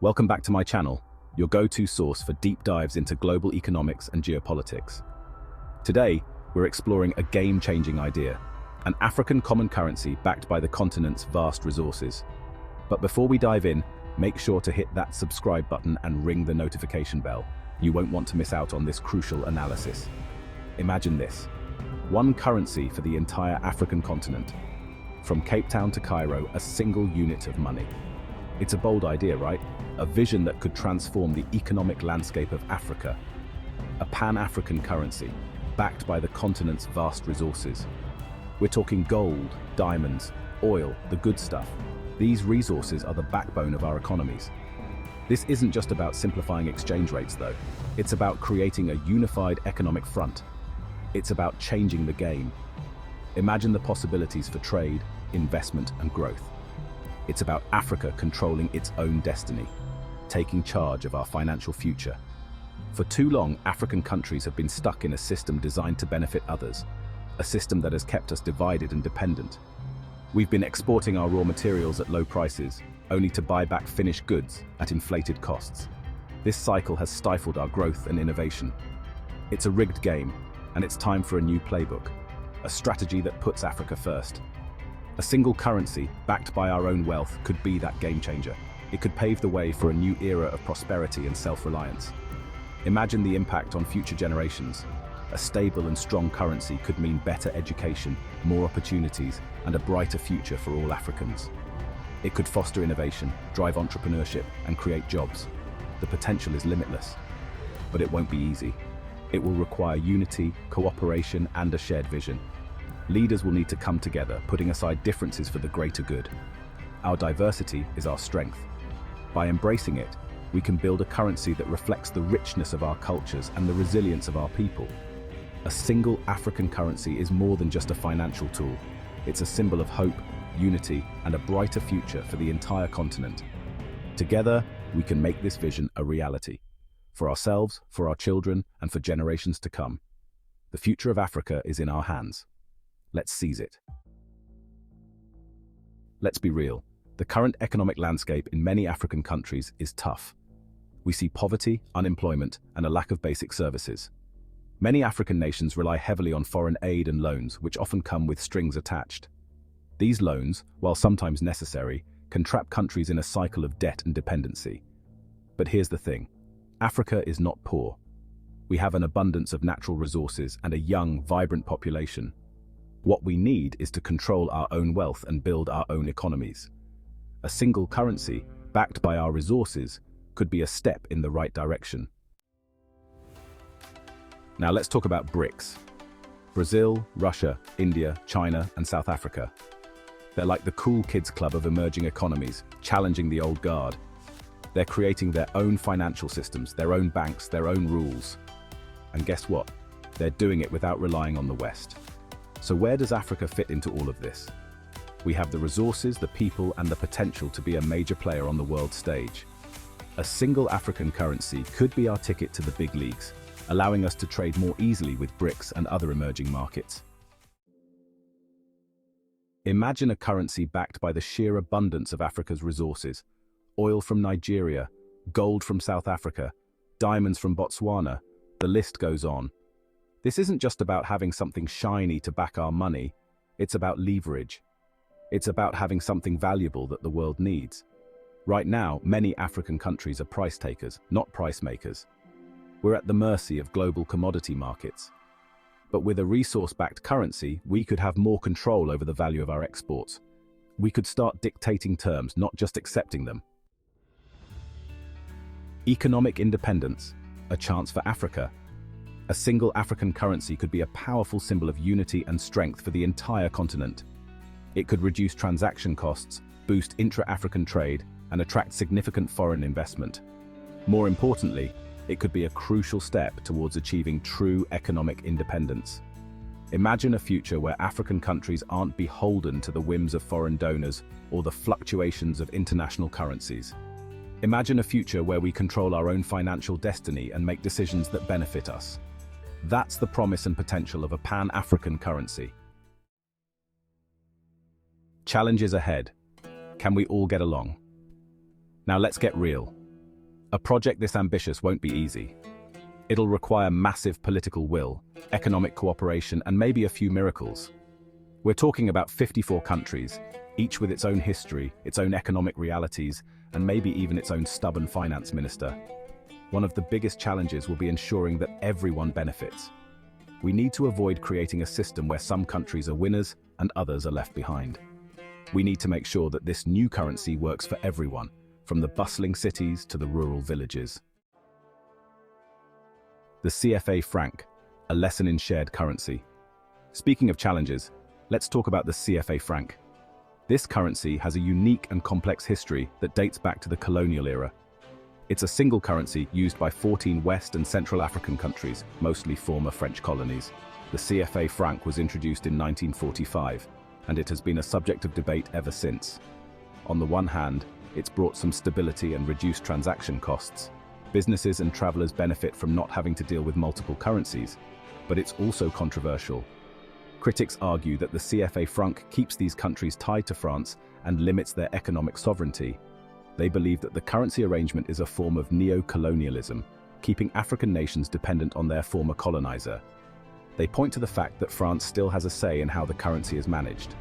Welcome back to my channel, your go-to source for deep dives into global economics and geopolitics. Today, we're exploring a game-changing idea, an African common currency backed by the continent's vast resources. But before we dive in, make sure to hit that subscribe button and ring the notification bell. You won't want to miss out on this crucial analysis. Imagine this: one currency for the entire African continent. From Cape Town to Cairo, a single unit of money. It's a bold idea, right? A vision that could transform the economic landscape of Africa. A pan-African currency, backed by the continent's vast resources. We're talking gold, diamonds, oil, the good stuff. These resources are the backbone of our economies. This isn't just about simplifying exchange rates, though. It's about creating a unified economic front. It's about changing the game. Imagine the possibilities for trade, investment, and growth. It's about Africa controlling its own destiny, taking charge of our financial future. For too long, African countries have been stuck in a system designed to benefit others, a system that has kept us divided and dependent. We've been exporting our raw materials at low prices, only to buy back finished goods at inflated costs. This cycle has stifled our growth and innovation. It's a rigged game, and it's time for a new playbook, a strategy that puts Africa first. A single currency, backed by our own wealth, could be that game changer. It could pave the way for a new era of prosperity and self-reliance. Imagine the impact on future generations. A stable and strong currency could mean better education, more opportunities, and a brighter future for all Africans. It could foster innovation, drive entrepreneurship, and create jobs. The potential is limitless, but it won't be easy. It will require unity, cooperation, and a shared vision. Leaders will need to come together, putting aside differences for the greater good. Our diversity is our strength. By embracing it, we can build a currency that reflects the richness of our cultures and the resilience of our people. A single African currency is more than just a financial tool. It's a symbol of hope, unity, and a brighter future for the entire continent. Together, we can make this vision a reality. For ourselves, for our children, and for generations to come. The future of Africa is in our hands. Let's seize it. Let's be real. The current economic landscape in many African countries is tough. We see poverty, unemployment, and a lack of basic services. Many African nations rely heavily on foreign aid and loans, which often come with strings attached. These loans, while sometimes necessary, can trap countries in a cycle of debt and dependency. But here's the thing: Africa is not poor. We have an abundance of natural resources and a young, vibrant population. What we need is to control our own wealth and build our own economies. A single currency, backed by our resources, could be a step in the right direction. Now let's talk about BRICS. Brazil, Russia, India, China, and South Africa. They're like the cool kids club of emerging economies, challenging the old guard. They're creating their own financial systems, their own banks, their own rules. And guess what? They're doing it without relying on the West. So where does Africa fit into all of this? We have the resources, the people, and the potential to be a major player on the world stage. A single African currency could be our ticket to the big leagues, allowing us to trade more easily with BRICS and other emerging markets. Imagine a currency backed by the sheer abundance of Africa's resources. Oil from Nigeria, gold from South Africa, diamonds from Botswana, the list goes on. This isn't just about having something shiny to back our money, it's about leverage. It's about having something valuable that the world needs. Right now, many African countries are price takers, not price makers. We're at the mercy of global commodity markets. But with a resource-backed currency, we could have more control over the value of our exports. We could start dictating terms, not just accepting them. Economic independence, a chance for Africa. A single African currency could be a powerful symbol of unity and strength for the entire continent. It could reduce transaction costs, boost intra-African trade, and attract significant foreign investment. More importantly, it could be a crucial step towards achieving true economic independence. Imagine a future where African countries aren't beholden to the whims of foreign donors or the fluctuations of international currencies. Imagine a future where we control our own financial destiny and make decisions that benefit us. That's the promise and potential of a pan-African currency. Challenges ahead. Can we all get along? Now let's get real. A project this ambitious won't be easy. It'll require massive political will, economic cooperation, and maybe a few miracles. We're talking about 54 countries, each with its own history, its own economic realities, and maybe even its own stubborn finance minister. One of the biggest challenges will be ensuring that everyone benefits. We need to avoid creating a system where some countries are winners and others are left behind. We need to make sure that this new currency works for everyone, from the bustling cities to the rural villages. The CFA franc, a lesson in shared currency. Speaking of challenges, let's talk about the CFA franc. This currency has a unique and complex history that dates back to the colonial era. It's a single currency used by 14 West and Central African countries, mostly former French colonies. The CFA franc was introduced in 1945, and it has been a subject of debate ever since. On the one hand, it's brought some stability and reduced transaction costs. Businesses and travelers benefit from not having to deal with multiple currencies, but it's also controversial. Critics argue that the CFA franc keeps these countries tied to France and limits their economic sovereignty. They believe that the currency arrangement is a form of neo-colonialism, keeping African nations dependent on their former colonizer. They point to the fact that France still has a say in how the currency is managed.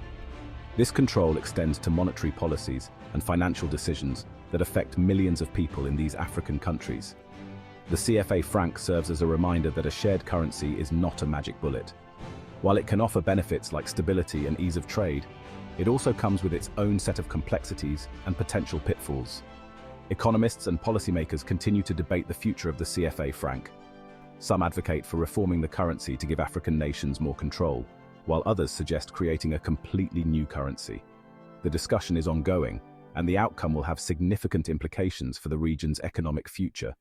This control extends to monetary policies and financial decisions that affect millions of people in these African countries. The CFA franc serves as a reminder that a shared currency is not a magic bullet. While it can offer benefits like stability and ease of trade, it also comes with its own set of complexities and potential pitfalls. Economists and policymakers continue to debate the future of the CFA franc. Some advocate for reforming the currency to give African nations more control, while others suggest creating a completely new currency. The discussion is ongoing, and the outcome will have significant implications for the region's economic future.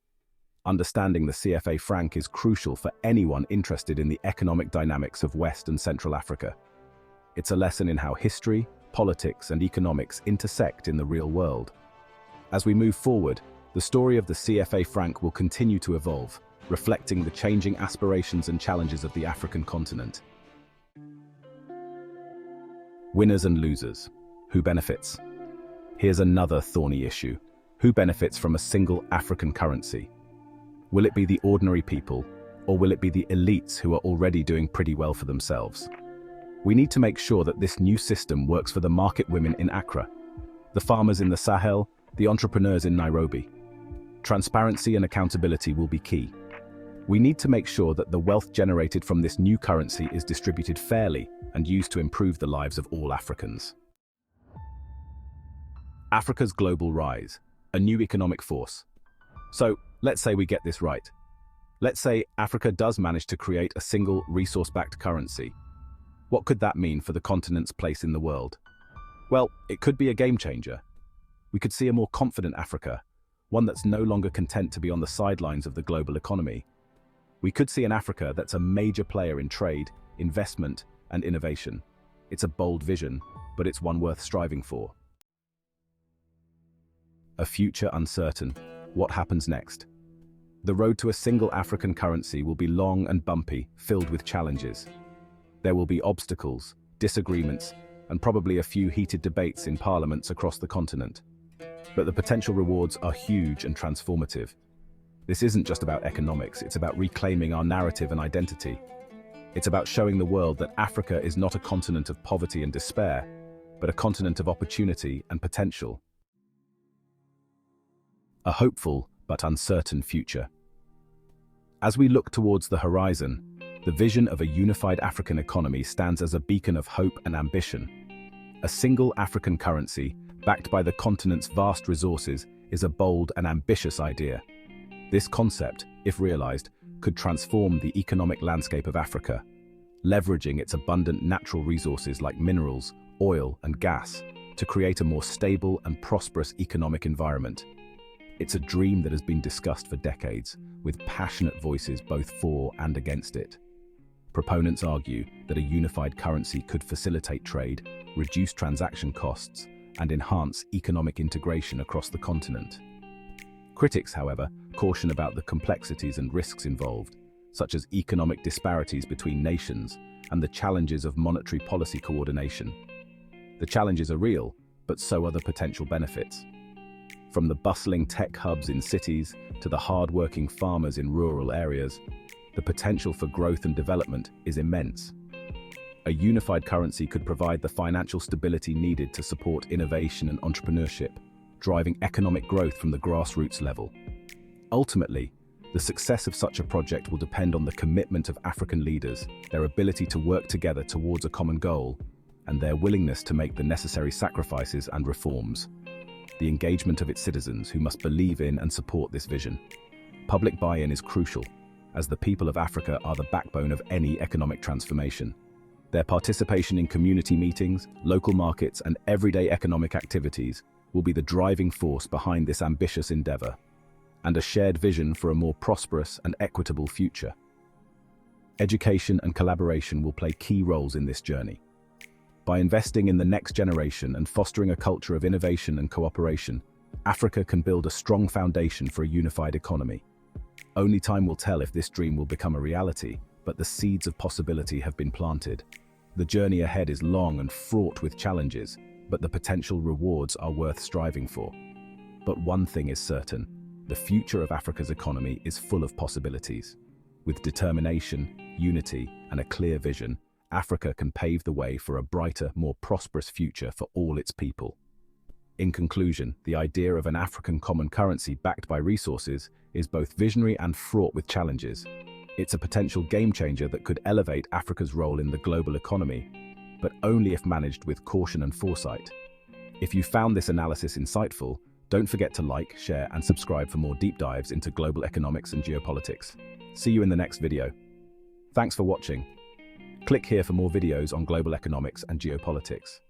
Understanding the CFA franc is crucial for anyone interested in the economic dynamics of West and Central Africa. It's a lesson in how history, politics, and economics intersect in the real world. As we move forward, the story of the CFA franc will continue to evolve, reflecting the changing aspirations and challenges of the African continent. Winners and losers. Who benefits? Here's another thorny issue. Who benefits from a single African currency? Will it be the ordinary people, or will it be the elites who are already doing pretty well for themselves? We need to make sure that this new system works for the market women in Accra, the farmers in the Sahel, the entrepreneurs in Nairobi. Transparency and accountability will be key. We need to make sure that the wealth generated from this new currency is distributed fairly and used to improve the lives of all Africans. Africa's global rise, a new economic force. So, let's say we get this right. Let's say Africa does manage to create a single resource-backed currency. What could that mean for the continent's place in the world? Well, it could be a game changer. We could see a more confident Africa, one that's no longer content to be on the sidelines of the global economy. We could see an Africa that's a major player in trade, investment, and innovation. It's a bold vision, but it's one worth striving for. A future uncertain. What happens next? The road to a single African currency will be long and bumpy, filled with challenges. There will be obstacles, disagreements, and probably a few heated debates in parliaments across the continent. But the potential rewards are huge and transformative. This isn't just about economics, it's about reclaiming our narrative and identity. It's about showing the world that Africa is not a continent of poverty and despair, but a continent of opportunity and potential. A hopeful but uncertain future. As we look towards the horizon, the vision of a unified African economy stands as a beacon of hope and ambition. A single African currency, backed by the continent's vast resources, is a bold and ambitious idea. This concept, if realized, could transform the economic landscape of Africa, leveraging its abundant natural resources like minerals, oil, and gas to create a more stable and prosperous economic environment. It's a dream that has been discussed for decades, with passionate voices both for and against it. Proponents argue that a unified currency could facilitate trade, reduce transaction costs, and enhance economic integration across the continent. Critics, however, caution about the complexities and risks involved, such as economic disparities between nations and the challenges of monetary policy coordination. The challenges are real, but so are the potential benefits. From the bustling tech hubs in cities to the hard-working farmers in rural areas, the potential for growth and development is immense. A unified currency could provide the financial stability needed to support innovation and entrepreneurship, driving economic growth from the grassroots level. Ultimately, the success of such a project will depend on the commitment of African leaders, their ability to work together towards a common goal, and their willingness to make the necessary sacrifices and reforms. The engagement of its citizens, who must believe in and support this vision. Public buy-in is crucial, as the people of Africa are the backbone of any economic transformation. Their participation in community meetings, local markets, and everyday economic activities will be the driving force behind this ambitious endeavor, and a shared vision for a more prosperous and equitable future. Education and collaboration will play key roles in this journey. By investing in the next generation and fostering a culture of innovation and cooperation, Africa can build a strong foundation for a unified economy. Only time will tell if this dream will become a reality, but the seeds of possibility have been planted. The journey ahead is long and fraught with challenges, but the potential rewards are worth striving for. But one thing is certain: the future of Africa's economy is full of possibilities. With determination, unity, and a clear vision, Africa can pave the way for a brighter, more prosperous future for all its people. In conclusion, the idea of an African common currency backed by resources is both visionary and fraught with challenges. It's a potential game-changer that could elevate Africa's role in the global economy, but only if managed with caution and foresight. If you found this analysis insightful, don't forget to like, share, and subscribe for more deep dives into global economics and geopolitics. See you in the next video. Thanks for watching. Click here for more videos on global economics and geopolitics.